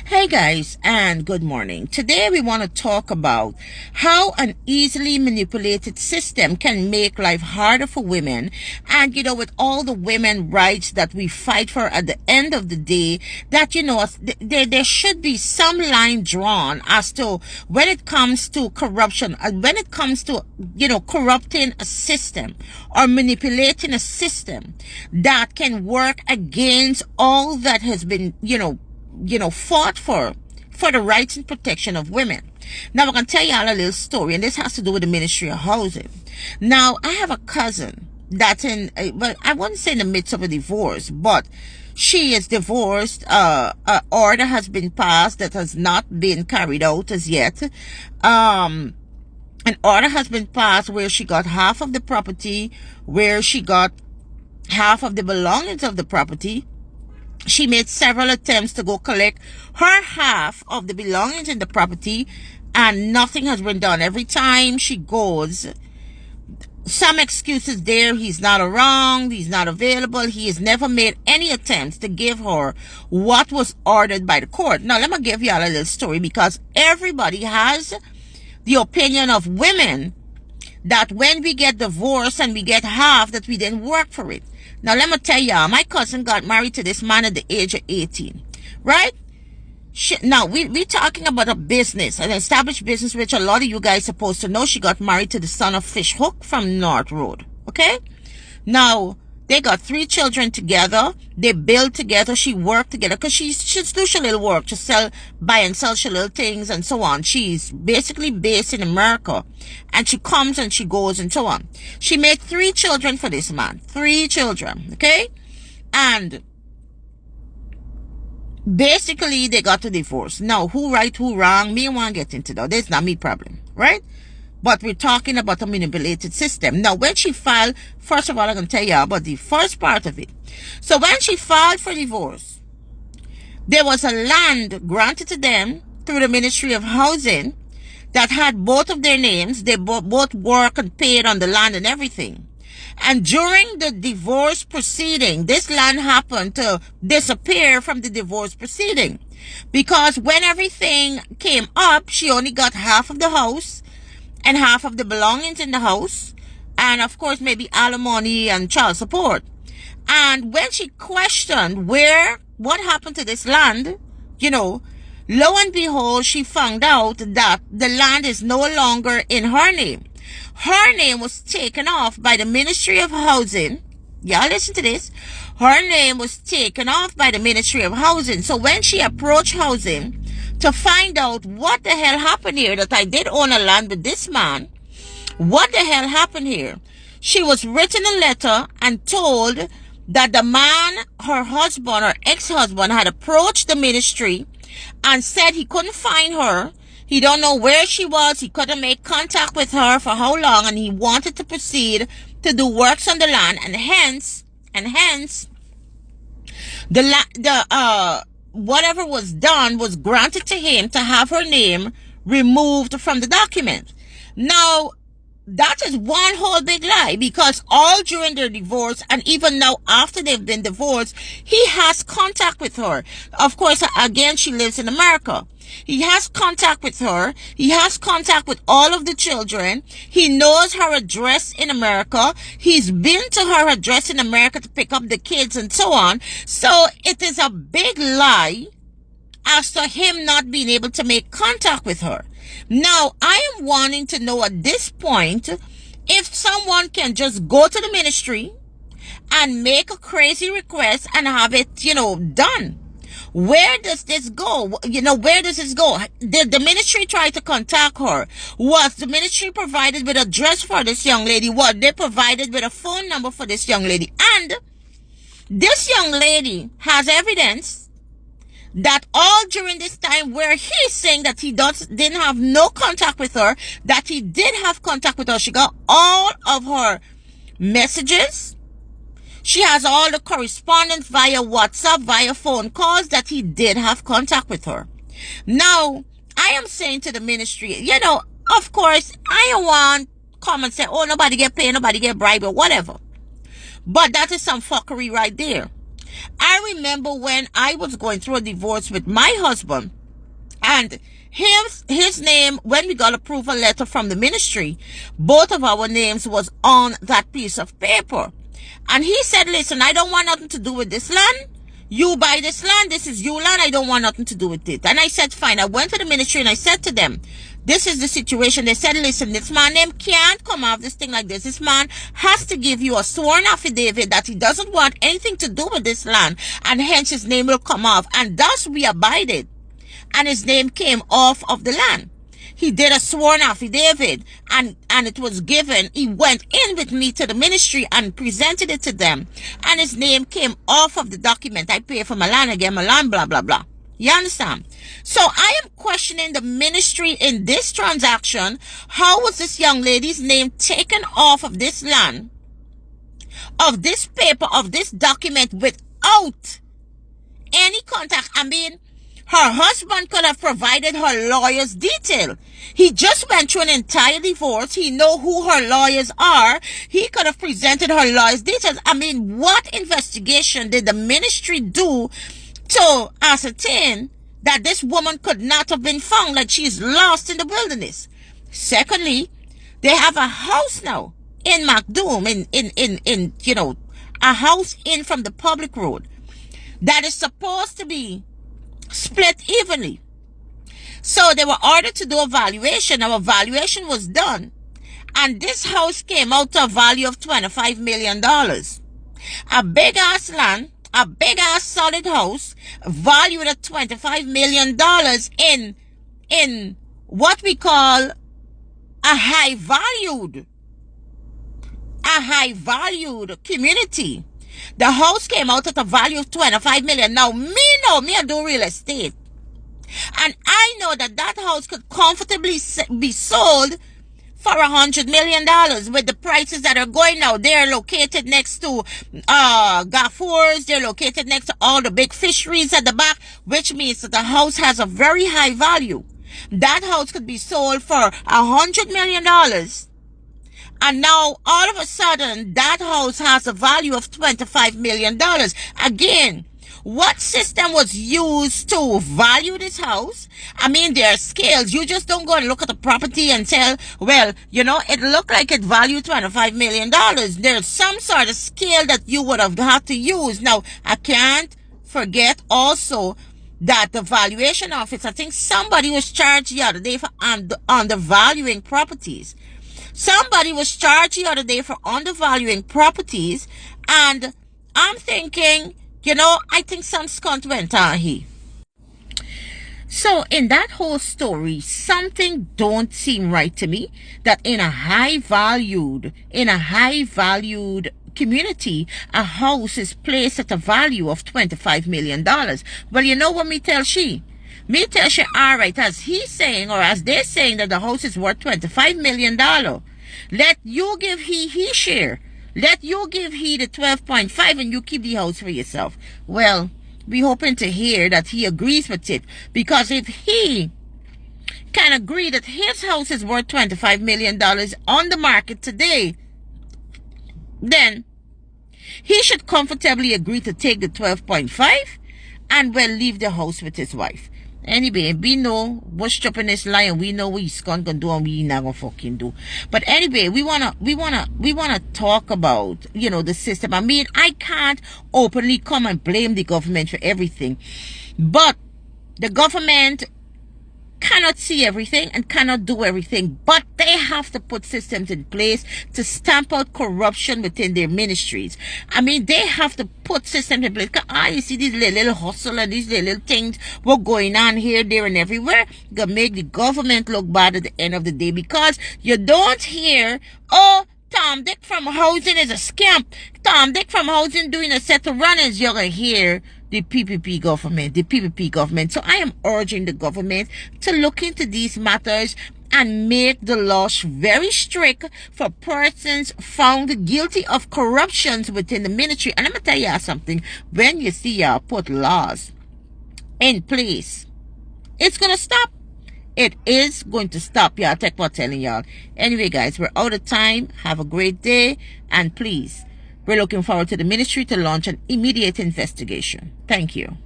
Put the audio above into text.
Hey guys, and good morning. Today we want to talk about how an easily manipulated system can make life harder for women. And with all the women rights that we fight for at the end of the day, that there should be some line drawn as to when it comes to corruption, when it comes to corrupting a system or manipulating a system that can work against all that has been fought for the rights and protection of women. Now, I'm going to tell y'all a little story, and this has to do with the Ministry of Housing. Now, I have a cousin that's I wouldn't say in the midst of a divorce, but she is divorced. An order has been passed that has not been carried out as yet. An order has been passed where she got half of the property, where she got half of the belongings of the property. She made several attempts to go collect her half of the belongings in the property, and nothing has been done. Every time she goes, some excuses there. He's not around. He's not available. He has never made any attempts to give her what was ordered by the court. Now, let me give y'all a little story, because everybody has the opinion of women that when we get divorced and we get half, that we didn't work for it. Now, let me tell y'all, my cousin got married to this man at the age of 18, right? Now, we talking about a business, an established business, which a lot of you guys supposed to know. She got married to the son of Fish Hook from North Road, okay? Now, they got 3 children together. They build together. She worked together because she do she little work to buy and sell she little things and so on. She's basically based in America, and she comes and she goes and so on. She made 3 children for this man. 3 children, okay? And basically, they got to divorce. Now, who right, who wrong? Me want to get into that. That's not me problem, right? But we're talking about a manipulated system. Now, when she filed, first of all, I'm going to tell you about the first part of it. So when she filed for divorce, there was a land granted to them through the Ministry of Housing that had both of their names. They both work and paid on the land and everything. And during the divorce proceeding, this land happened to disappear from the divorce proceeding. Because when everything came up, she only got half of the house and half of the belongings in the house, and of course maybe alimony and child support. And when she questioned what happened to this land, lo and behold, she found out that the land is no longer in her name. Her name was taken off by the Ministry of Housing. Y'all listen to this. Her name was taken off by the Ministry of Housing. So when she approached Housing to find out what the hell happened here, that I did own a land with this man, what the hell happened here, she was written a letter and told that the man, her husband, her ex-husband, had approached the ministry and said he couldn't find her. He don't know where she was. He couldn't make contact with her for how long, and he wanted to proceed to do works on the land, and hence whatever was done was granted to him to have her name removed from the document. Now, that is one whole big lie, because all during their divorce and even now after they've been divorced, he has contact with her. Of course, again, she lives in America. He has contact with her. He has contact with all of the children. He knows her address in America. He's been to her address in America to pick up the kids and so on. So it is a big lie as to him not being able to make contact with her. Now, I am wanting to know at this point if someone can just go to the ministry and make a crazy request and have it, done. Where does this go? Where does this go? Did the ministry try to contact her? Was the ministry provided with an address for this young lady? Was they provided with a phone number for this young lady? And this young lady has evidence that all during this time where he's saying that he didn't have no contact with her, that he did have contact with her. She got all of her messages. She has all the correspondence via WhatsApp, via phone calls, that he did have contact with her. Now, I am saying to the ministry, of course, I don't want come and say, oh, nobody get paid, nobody get bribed, or whatever. But that is some fuckery right there. I remember when I was going through a divorce with my husband, And his name, when we got approval letter from the ministry, both of our names was on that piece of paper. And he said, listen, I don't want nothing to do with this land. You buy this land. This is your land. I don't want nothing to do with it. And I said, fine. I went to the ministry and I said to them, this is the situation. They said, listen, this man name can't come off this thing like this. This man has to give you a sworn affidavit that he doesn't want anything to do with this land. And hence his name will come off. And thus we abided. And his name came off of the land. He did a sworn affidavit and it was given. He went in with me to the ministry and presented it to them. And his name came off of the document. I pay for my land again, my land, blah, blah, blah. You understand? So I am questioning the ministry in this transaction. How was this young lady's name taken off of this land, of this paper, of this document without any contact? I mean, her husband could have provided her lawyer's detail. He just went through an entire divorce. He know who her lawyers are. He could have presented her lawyer's details. I mean, what investigation did the ministry do to ascertain that this woman could not have been found, like she's lost in the wilderness? Secondly, they have a house now in MacDoom, in you know, a house in from the public road that is supposed to be split evenly. So they were ordered to do a valuation. Our valuation was done, and this house came out to a value of $25 million. A big ass land, a big ass solid house valued at $25 million in what we call a high valued community. The house came out at a value of $25 million. Now, me I do real estate. And I know that house could comfortably be sold for $100 million with the prices that are going now. They're located next to Gaffors. They're located next to all the big fisheries at the back, which means that the house has a very high value. That house could be sold for $100 million. And now, all of a sudden, that house has a value of $25 million. Again, what system was used to value this house? I mean, there are scales. You just don't go and look at the property and tell, well, you know, it looked like it valued $25 million. There's some sort of scale that you would have had to use. Now, I can't forget also that the valuation office, I think somebody was charged the other day for undervaluing properties. Somebody was charged the other day for undervaluing properties, and I'm thinking, you know, I think some scunt went on here. So in that whole story, something don't seem right to me, that in a high valued community, a house is placed at a value of $25 million. Well, you know what me tell she? Me tell she, all right, as he's saying, or as they're saying that the house is worth $25 million, let you give he share. Let you give he the 12.5 and you keep the house for yourself. Well, we hoping to hear that he agrees with it. Because if he can agree that his house is worth $25 million on the market today, then he should comfortably agree to take the 12.5 and well leave the house with his wife. Anyway, we know what's stopping this lion. We know what he's gonna do and we not gonna fucking do. But anyway, we wanna talk about, you know, the system. I mean, I can't openly come and blame the government for everything, but the government cannot see everything and cannot do everything, but they have to put systems in place to stamp out corruption within their ministries. I mean, they have to put systems in place. You see these little hustle and these little things what going on here, there, and everywhere. Gonna make the government look bad at the end of the day, because you don't hear, oh, Tom Dick from housing is a scamp. Tom Dick from housing doing a set of runnings. You're gonna hear the PPP government. So I am urging the government to look into these matters and make the laws very strict for persons found guilty of corruptions within the ministry. And I'm gonna tell you something. When you see y'all put laws in place, it's gonna stop. It is going to stop. Y'all take what I'm telling y'all. Anyway, guys, we're out of time. Have a great day, and please, we're looking forward to the ministry to launch an immediate investigation. Thank you.